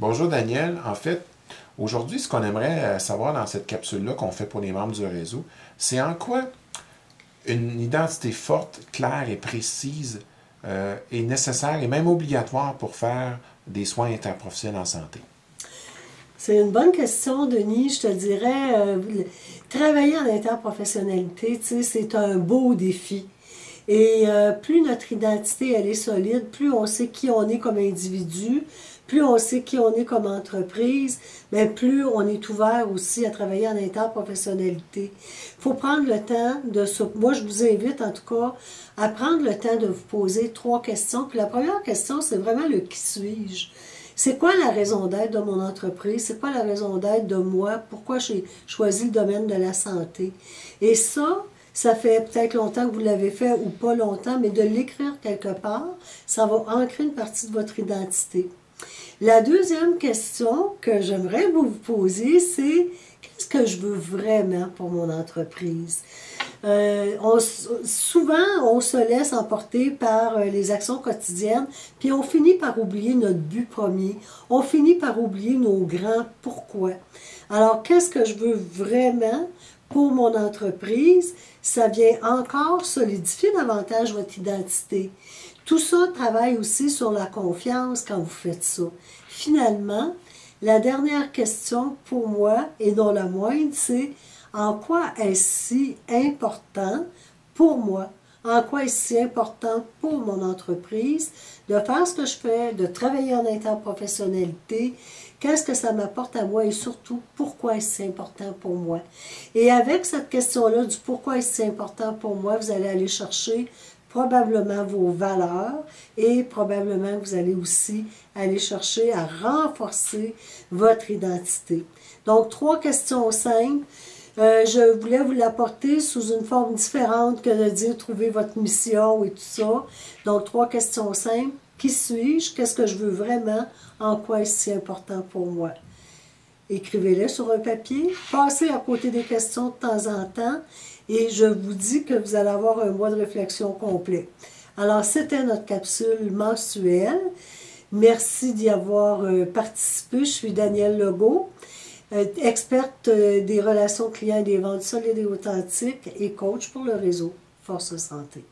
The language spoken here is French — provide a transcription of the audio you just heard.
Bonjour Daniel. En fait, aujourd'hui, ce qu'on aimerait savoir dans cette capsule-là qu'on fait pour les membres du réseau, c'est en quoi une identité forte, claire et précise est nécessaire et même obligatoire pour faire des soins interprofessionnels en santé. C'est une bonne question, Denis. Je te dirais, travailler en interprofessionnalité, tu sais, c'est un beau défi. Et plus notre identité elle est solide, plus on sait qui on est comme individu, plus on sait qui on est comme entreprise, mais plus on est ouvert aussi à travailler en interprofessionnalité. Il faut prendre le temps de se... Moi, je vous invite en tout cas à prendre le temps de vous poser 3 questions. Puis la première question, c'est vraiment le qui suis-je? C'est quoi la raison d'être de mon entreprise? C'est quoi la raison d'être de moi? Pourquoi j'ai choisi le domaine de la santé? Et ça fait peut-être longtemps que vous l'avez fait ou pas longtemps, mais de l'écrire quelque part, ça va ancrer une partie de votre identité. La deuxième question que j'aimerais vous poser, c'est qu'est-ce que je veux vraiment pour mon entreprise? Souvent, on se laisse emporter par les actions quotidiennes, puis on finit par oublier notre but premier. On finit par oublier nos grands pourquoi. Alors, qu'est-ce que je veux vraiment pour mon entreprise? Ça vient encore solidifier davantage votre identité. Tout ça travaille aussi sur la confiance quand vous faites ça. Finalement, la dernière question pour moi, et non la moindre, c'est en quoi est-ce si important pour moi? En quoi est-ce si important pour mon entreprise de faire ce que je fais, de travailler en interprofessionnalité? Qu'est-ce que ça m'apporte à moi et surtout, pourquoi est-ce si important pour moi? Et avec cette question-là du pourquoi est-ce si important pour moi, vous allez aller chercher probablement vos valeurs et probablement vous allez aussi aller chercher à renforcer votre identité. Donc, 3 questions simples. Je voulais vous l'apporter sous une forme différente que de dire trouver votre mission et tout ça. Donc, 3 questions simples. Qui suis-je? Qu'est-ce que je veux vraiment? En quoi est-ce si important pour moi? Écrivez-les sur un papier. Passez à côté des questions de temps en temps. Et je vous dis que vous allez avoir un mois de réflexion complet. Alors, c'était notre capsule mensuelle. Merci d'y avoir participé. Je suis Danielle Legault, experte des relations clients et des ventes solides et authentiques et coach pour le réseau Force Santé.